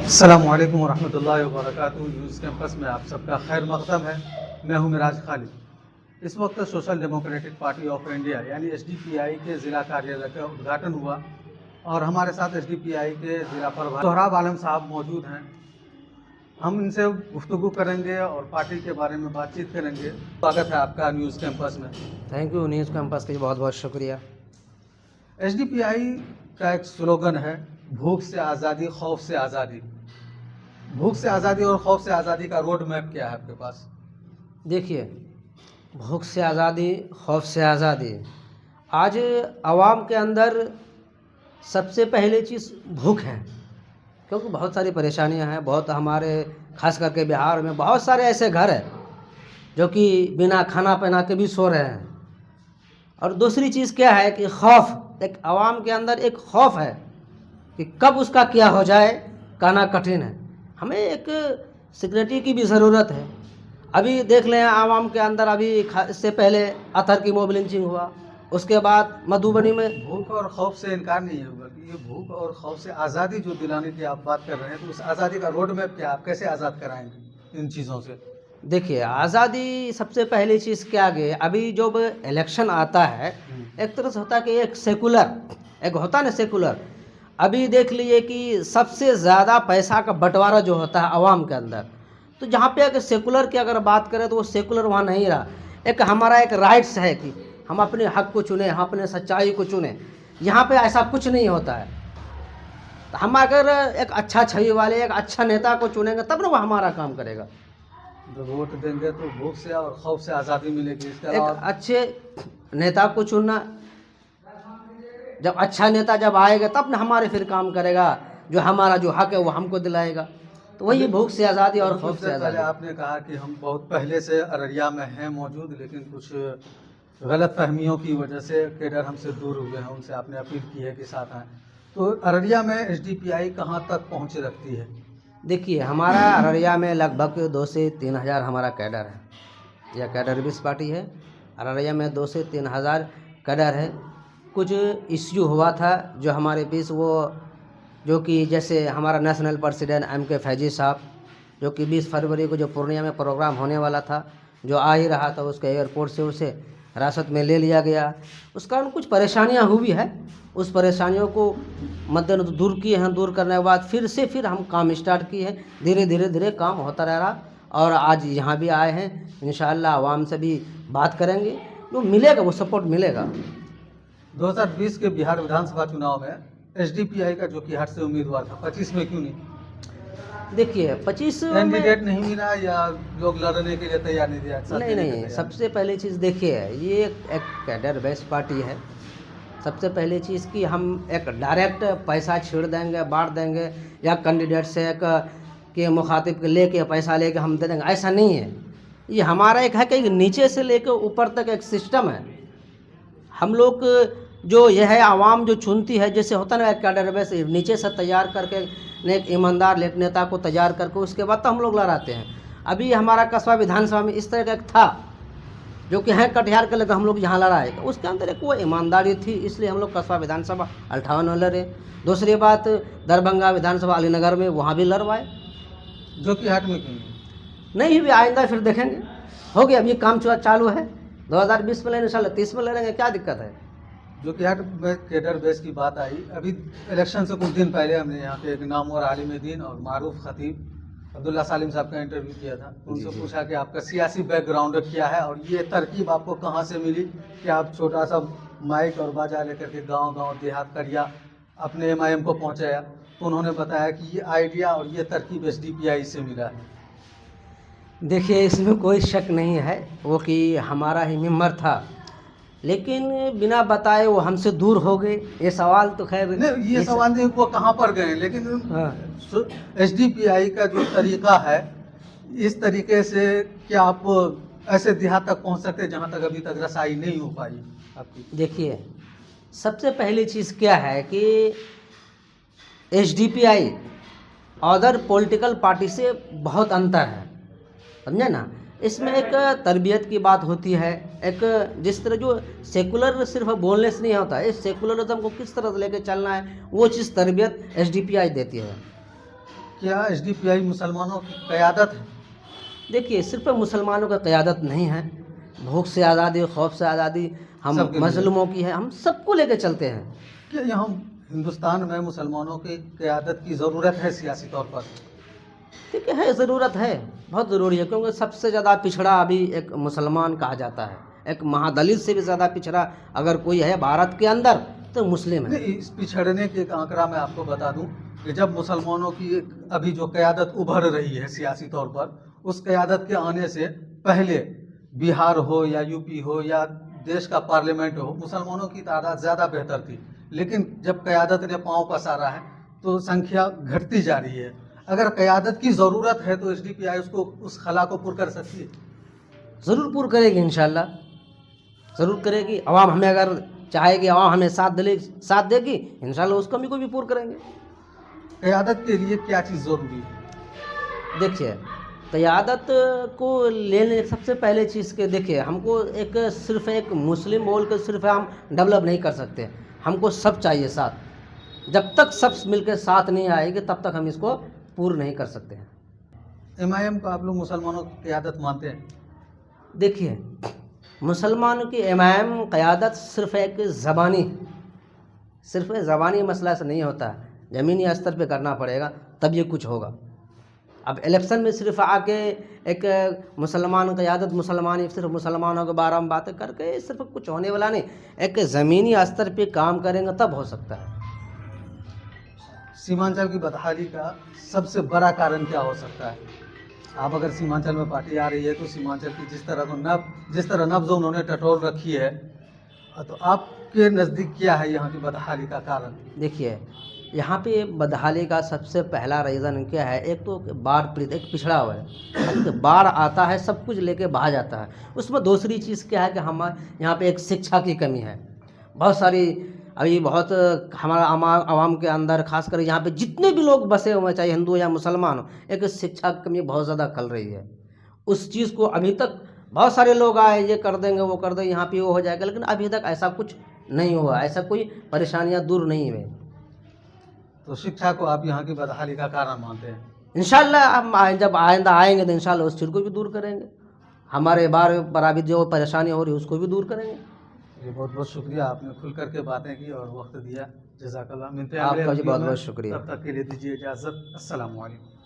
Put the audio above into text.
अस्सलामुअलैकुम वरहमतुल्लाहि वबरकातुहू। News campus में आप सबका खैर मकदम है। मैं हूं मिराज खालिद। इस वक्त social democratic party of India यानी एसडीपीआई के ज़िला कार्यालय का उद्घाटन हुआ और हमारे साथ एसडीपीआई के ज़िला प्रभारी सोहराब आलम साहब मौजूद हैं। हम इनसे गुफ्तगू करेंगे और पार्टी के बारे में बातचीत करेंगे। स्वागत है आपका न्यूज़ कैंपस में। थैंक यू न्यूज़ कैंपस के लिए बहुत बहुत शुक्रिया। एसडीपीआई का एक स्लोगन है, भूख से आज़ादी, खौफ से आज़ादी। भूख से आज़ादी और खौफ से आज़ादी का रोड मैप क्या है आपके पास? देखिए, भूख से आज़ादी, खौफ से आज़ादी, आज आवाम के अंदर सबसे पहली चीज़ भूख है, क्योंकि बहुत सारी परेशानियां हैं। बहुत हमारे खास करके बिहार में बहुत सारे ऐसे घर हैं जो कि बिना खाना पीना के भी सो रहे हैं। और दूसरी चीज़ क्या है कि खौफ, एक आवाम के अंदर एक खौफ है कि कब उसका क्या हो जाए, कहना कठिन है। हमें एक सिक्योरिटी की भी ज़रूरत है। अभी देख लें आवाम के अंदर, अभी इससे पहले अतहर की मोब लिंचिंग हुआ, उसके बाद मधुबनी में भूख और खौफ से इनकार नहीं है, बल्कि ये भूख और खौफ से आज़ादी जो दिलाने की आप बात कर रहे हैं, तो उस आज़ादी का रोड मैप क्या, आप कैसे आज़ाद कराएंगे इन चीज़ों से? देखिए, आज़ादी सबसे पहली चीज़ क्या गई, अभी जब इलेक्शन आता है, एक तरह से होता है कि एक सेकुलर, एक होता है ना सेकुलर। अभी देख लीजिए कि सबसे ज़्यादा पैसा का बंटवारा जो होता है आवाम के अंदर, तो जहाँ पे अगर सेकुलर की अगर बात करें तो वो सेकुलर वहाँ नहीं रहा। एक हमारा एक राइट्स है कि हम अपने हक को चुने, हम अपने सच्चाई को चुने। यहाँ पे ऐसा कुछ नहीं होता है। तो हम अगर एक अच्छा छवि वाले, एक अच्छा नेता को चुनेंगे तब ना वो हमारा काम करेगा। जब वोट देंगे तो भूख से और खौफ से आज़ादी मिलेगी। इसके एक अलावा अच्छे नेता को चुनना, जब अच्छा नेता जब आएगा तब ना हमारे फिर काम करेगा, जो हमारा जो हक है वो हमको दिलाएगा। तो वही भूख से आज़ादी और खौफ से पहले आज़ादी। आपने कहा कि हम बहुत पहले से अररिया में हैं मौजूद, लेकिन कुछ गलत फहमियों की वजह से कैडर हमसे दूर हुए हैं। उनसे आपने अपील की है कि साथ आएँ। तो अररिया में एसडीपीआई कहाँ तक पहुँच रखती है? देखिए, हमारा अररिया में लगभग 2 से 3 हज़ार हमारा कैडर है। यह कैडर बेस पार्टी है। अररिया में 2 से 3 हज़ार कैडर है। कुछ इश्यू हुआ था जो हमारे बीच, वो जो कि जैसे हमारा नेशनल प्रेसिडेंट MK फैजी साहब, जो कि 20 फरवरी को जो पूर्णिया में प्रोग्राम होने वाला था, जो आ ही रहा था, उसके एयरपोर्ट से उसे हिरासत में ले लिया गया। उस कारण कुछ परेशानियां हुई है। उस परेशानियों को मद्देनजर दूर किए हैं। दूर करने के बाद फिर हम काम स्टार्ट किए हैं। धीरे काम होता रह रहा और आज यहाँ भी आए हैं। इंशाअल्लाह आवाम से भी बात करेंगे, जो मिलेगा वो सपोर्ट मिलेगा। 2020 के बिहार विधानसभा चुनाव में एसडीपीआई का जो कि हट से उम्मीदवार था, 25 में क्यों नहीं? देखिए, 25 में कैंडिडेट नहीं मिला या लोग लड़ने के लिए तैयार नहीं दिया? नहीं, सबसे पहली चीज़ देखिए, ये एक कैडर बेस पार्टी है। सबसे पहली चीज़ कि हम एक डायरेक्ट पैसा छीड़ देंगे, बांट देंगे, या कैंडिडेट से एक के मुखातिब के लेके पैसा लेके हम दे देंगे, ऐसा नहीं है। ये हमारा एक है कि नीचे से लेकर ऊपर तक एक सिस्टम है। हम लोग जो यह है आवाम जो चुनती है, जैसे होता है ना, एक कैडर बेस नीचे से तैयार करके एक ईमानदार नेता को तैयार करके उसके बाद तो हम लोग लड़ाते हैं। अभी हमारा कस्बा विधानसभा में इस तरह का एक था जो कि है कटिहार के लगे, हम लोग यहाँ लड़ाए, तो उसके अंदर एक वो ईमानदारी थी, इसलिए हम लोग कस्बा विधानसभा 58 में लड़े। दूसरी बात, दरभंगा विधानसभा अलीनगर में वहाँ भी लड़वाए। जो कि हट में क्यों नहीं भी आइंदा फिर देखेंगे, हो गया। अभी काम चालू है, 2020 में लेने, इंशाल्लाह 30 में लड़ेंगे, क्या दिक्कत है? जो कि हट में कैडर बेस की बात आई, अभी इलेक्शन से कुछ दिन पहले हमने यहाँ पे एक नामवर आलिम दीन और मारूफ खतीब अब्दुल्ला सालिम साहब का इंटरव्यू किया था। उनसे पूछा कि आपका सियासी बैकग्राउंड क्या है और ये तरकीब आपको कहाँ से मिली कि आप छोटा सा माइक और बाजा लेकर के गांव देहात करिया अपने MIM को पहुँचाया? तो उन्होंने बताया कि ये आइडिया और ये तरकीब एसडीपीआई से मिला है। देखिए, इसमें कोई शक नहीं है वो कि हमारा ही मेंबर था, लेकिन बिना बताए वो हमसे दूर हो गए। ये सवाल तो खैर नहीं, ये सवाल नहीं वो कहाँ पर गए, लेकिन एसडीपीआई का जो तरीका है, इस तरीके से क्या आप ऐसे देहात तक पहुँच सकते हैं जहाँ तक अभी तक रसाई नहीं हो पाई आपकी? देखिए, सबसे पहली चीज़ क्या है कि एसडीपीआई अदर पॉलिटिकल पार्टी से बहुत अंतर है, समझे ना। इसमें एक तरबियत की बात होती है, एक जिस तरह जो सेकुलर सिर्फ बोलने से नहीं होता है, इस सेकुलरिज्म को किस तरह से लेकर चलना है, वो चीज़ तरबियत एसडीपीआई देती है। क्या एसडीपीआई मुसलमानों की क़यादत है? देखिए, सिर्फ मुसलमानों का क़यादत नहीं है, भूख से आज़ादी, खौफ से आज़ादी हम सबके लिए। मज़लूमों की है, हम सबको लेके चलते हैं। क्या यहाँ हिंदुस्तान में मुसलमानों की क़यादत की ज़रूरत है सियासी तौर पर? ठीक है, ज़रूरत है, बहुत ज़रूरी है, क्योंकि सबसे ज़्यादा पिछड़ा अभी एक मुसलमान कहा जाता है। एक महादलित से भी ज़्यादा पिछड़ा अगर कोई है भारत के अंदर तो मुस्लिम है। नहीं, इस पिछड़ने के एक आंकड़ा मैं आपको बता दूं कि जब मुसलमानों की एक अभी जो क़यादत उभर रही है सियासी तौर पर, उस क़यादत के आने से पहले बिहार हो या यूपी हो या देश का पार्लियामेंट हो, मुसलमानों की तादाद ज़्यादा बेहतर थी। लेकिन जब क़यादत ने पांव पसारा है तो संख्या घटती जा रही है। अगर क़यादत की ज़रूरत है तो एसडीपीआई उसको उस खला को पूरा कर सकती है। ज़रूर पूर्ण करेगी, इंशाल्लाह ज़रूर करेगी। अवाम हमें अगर चाहेगी, अवाम हमें साथ देगी, इंशाल्लाह उस कमी को भी पूर्ण करेंगे। क़यादत के लिए क्या चीज़ ज़रूरी है? देखिए, क़यादत को लेने सबसे पहले चीज़ के देखिए, हमको सिर्फ़ एक मुस्लिम बोल के सिर्फ हम डेवलप नहीं कर सकते, हमको सब चाहिए साथ। जब तक सब मिलकर साथ नहीं आएंगे तब तक हम इसको पूर्ण नहीं कर सकते हैं। एमआईएम को आप लोग मुसलमानों की क़यादत मानते हैं? देखिए, मुसलमानों की एमआईएम क़यादत सिर्फ़ एक ज़बानी मसला से नहीं होता है, ज़मीनी स्तर पे करना पड़ेगा तब ये कुछ होगा। अब इलेक्शन में सिर्फ आके एक मुसलमान क़यादत, मुसलमान सिर्फ मुसलमानों के बारे में बातें करके सिर्फ कुछ होने वाला नहीं, एक ज़मीनी स्तर पे काम करेंगे तब हो सकता है। सीमांचल की बदहाली का सबसे बड़ा कारण क्या हो सकता है? आप अगर सीमांचल में पार्टी आ रही है तो सीमांचल की जिस तरह नब्ज़ उन्होंने टटोल रखी है, तो आपके नज़दीक क्या है यहाँ की बदहाली का कारण? देखिए, यहाँ पे बदहाली का सबसे पहला रीज़न क्या है, एक तो एक पिछड़ा हुआ है, बाढ़ आता है सब कुछ लेके बहा जाता है। उसमें दूसरी चीज़ क्या है कि हमारे यहाँ पे एक शिक्षा की कमी है। बहुत सारी अभी बहुत हमारा आवाम के अंदर खासकर यहाँ पे जितने भी लोग बसे हुए, चाहे हिंदू या मुसलमान हो, एक शिक्षा की कमी बहुत ज़्यादा खल रही है। उस चीज़ को अभी तक बहुत सारे लोग आए, ये कर देंगे वो कर देंगे, यहाँ पे वो हो जाएगा, लेकिन अभी तक ऐसा कुछ नहीं हुआ, ऐसा कोई परेशानियाँ दूर नहीं हुई। तो शिक्षा को आप यहाँ की बदहाली का कारण मानते हैं? इंशाल्लाह हम जब आइंदा आएंगे तो इंशाल्लाह उस चीज़ को भी दूर करेंगे, हमारे बार अभी जो परेशानी हो रही है उसको भी दूर करेंगे। जी, बहुत बहुत शुक्रिया, आपने खुल करके बातें की और वक्त दिया। जज़ाकल्लाह। मिलते हैं आपका अगले भी वीडियो बहुत में। बहुत शुक्रिया। तब तक के लिए दीजिए इजाज़त। अस्सलाम वालेकुम।